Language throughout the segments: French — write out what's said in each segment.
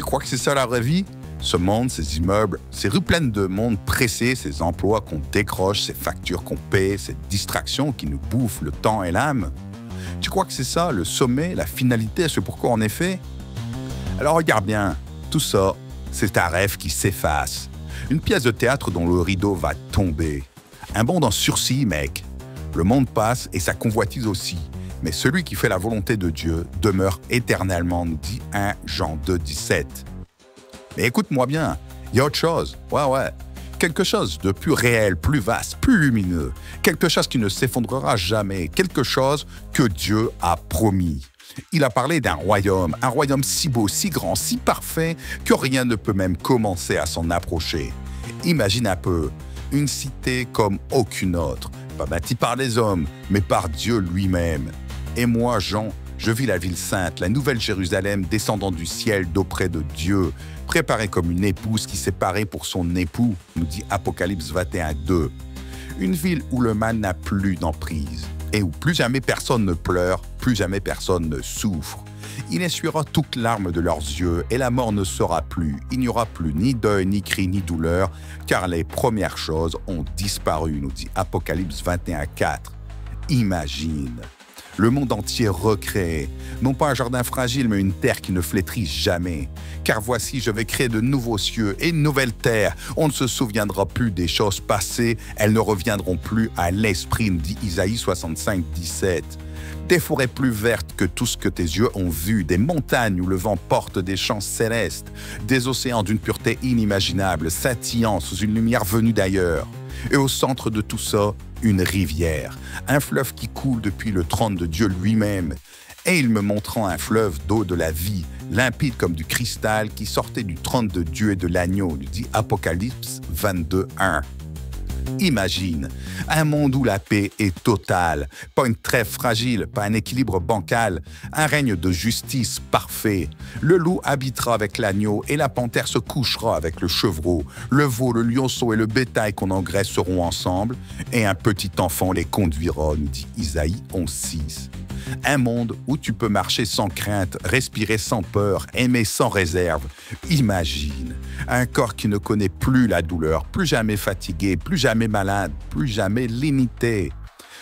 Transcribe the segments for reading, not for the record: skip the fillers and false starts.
crois que c'est ça la vraie vie? Ce monde, ces immeubles, ces rues pleines de monde pressé, ces emplois qu'on décroche, ces factures qu'on paie, cette distraction qui nous bouffe le temps et l'âme? Tu crois que c'est ça, le sommet, la finalité, ce pourquoi on est fait? Alors regarde bien, tout ça, c'est un rêve qui s'efface. Une pièce de théâtre dont le rideau va tomber. Un bond en sursis, mec. Le monde passe et sa convoitise aussi. Mais celui qui fait la volonté de Dieu demeure éternellement, nous dit 1 Jean 2, 17. Mais écoute-moi bien, il y a autre chose. Ouais. Quelque chose de plus réel, plus vaste, plus lumineux. Quelque chose qui ne s'effondrera jamais. Quelque chose que Dieu a promis. Il a parlé d'un royaume, un royaume si beau, si grand, si parfait, que rien ne peut même commencer à s'en approcher. Imagine un peu, une cité comme aucune autre, pas bâtie par les hommes, mais par Dieu lui-même. Et moi, Jean, je vis la ville sainte, la nouvelle Jérusalem descendant du ciel d'auprès de Dieu, préparée comme une épouse qui s'est parée pour son époux, nous dit Apocalypse 21, 2. Une ville où le mal n'a plus d'emprise et où plus jamais personne ne pleure, plus jamais personne ne souffre. Il essuiera toute larme de leurs yeux et la mort ne sera plus. Il n'y aura plus ni deuil, ni cri, ni douleur, car les premières choses ont disparu, nous dit Apocalypse 21, 4. Imagine le monde entier recréé, non pas un jardin fragile, mais une terre qui ne flétrit jamais. Car voici, je vais créer de nouveaux cieux et une nouvelle terre. On ne se souviendra plus des choses passées, elles ne reviendront plus à l'esprit, nous dit Isaïe 65, 17. Des forêts plus vertes que tout ce que tes yeux ont vu, des montagnes où le vent porte des chants célestes, des océans d'une pureté inimaginable, scintillant sous une lumière venue d'ailleurs. Et au centre de tout ça, une rivière, un fleuve qui coule depuis le trône de Dieu lui-même. Et il me montrant un fleuve d'eau de la vie, limpide comme du cristal, qui sortait du trône de Dieu et de l'agneau, nous dit Apocalypse 22, 1. Imagine, un monde où la paix est totale, pas une trêve fragile, pas un équilibre bancal, un règne de justice parfait. Le loup habitera avec l'agneau et la panthère se couchera avec le chevreau. Le veau, le lionceau et le bétail qu'on engraisse seront ensemble et un petit enfant les conduira, nous dit Isaïe 11, 6. Un monde où tu peux marcher sans crainte, respirer sans peur, aimer sans réserve. Imagine, un corps qui ne connaît plus la douleur, plus jamais fatigué, plus jamais malade, plus jamais limité.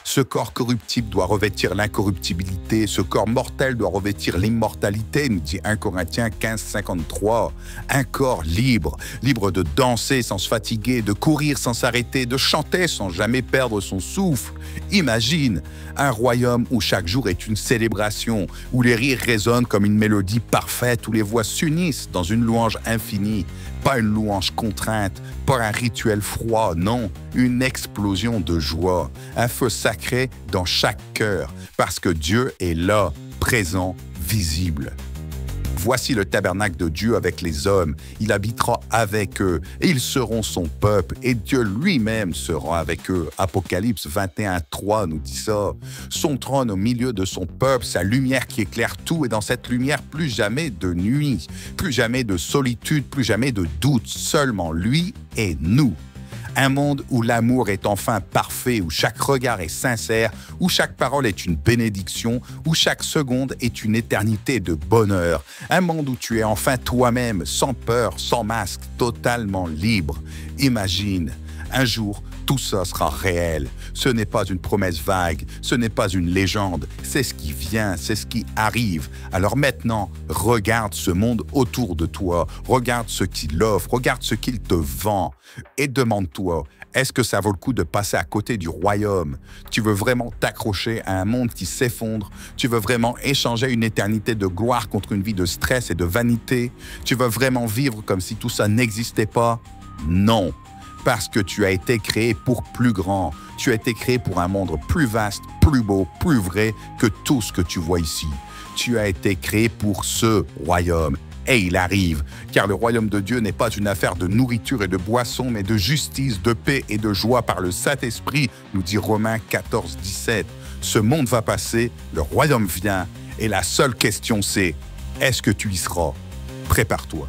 Ce corps corruptible doit revêtir l'incorruptibilité, ce corps mortel doit revêtir l'immortalité, nous dit 1 Corinthiens 15, 53. Un corps libre, libre de danser sans se fatiguer, de courir sans s'arrêter, de chanter sans jamais perdre son souffle. Imagine, un royaume où chaque jour est une célébration, où les rires résonnent comme une mélodie parfaite, où les voix s'unissent dans une louange infinie. Pas une louange contrainte, pas un rituel froid, non, une explosion de joie, un feu sacré dans chaque cœur, parce que Dieu est là, présent, visible. Voici le tabernacle de Dieu avec les hommes. Il habitera avec eux et ils seront son peuple et Dieu lui-même sera avec eux. Apocalypse 21, 3 nous dit ça. Son trône au milieu de son peuple, sa lumière qui éclaire tout et dans cette lumière plus jamais de nuit, plus jamais de solitude, plus jamais de doute, seulement lui et nous. Un monde où l'amour est enfin parfait, où chaque regard est sincère, où chaque parole est une bénédiction, où chaque seconde est une éternité de bonheur. Un monde où tu es enfin toi-même, sans peur, sans masque, totalement libre. Imagine, un jour, tout ça sera réel. Ce n'est pas une promesse vague, ce n'est pas une légende, c'est ce qui vient, c'est ce qui arrive. Alors maintenant, regarde ce monde autour de toi, regarde ce qu'il offre, regarde ce qu'il te vend et demande-toi, est-ce que ça vaut le coup de passer à côté du royaume? Tu veux vraiment t'accrocher à un monde qui s'effondre? Tu veux vraiment échanger une éternité de gloire contre une vie de stress et de vanité? Tu veux vraiment vivre comme si tout ça n'existait pas? Non. Parce que tu as été créé pour plus grand. Tu as été créé pour un monde plus vaste, plus beau, plus vrai que tout ce que tu vois ici. Tu as été créé pour ce royaume. Et il arrive, car le royaume de Dieu n'est pas une affaire de nourriture et de boisson, mais de justice, de paix et de joie par le Saint-Esprit, nous dit Romains 14, 17. Ce monde va passer, le royaume vient, et la seule question c'est, est-ce que tu y seras? Prépare-toi.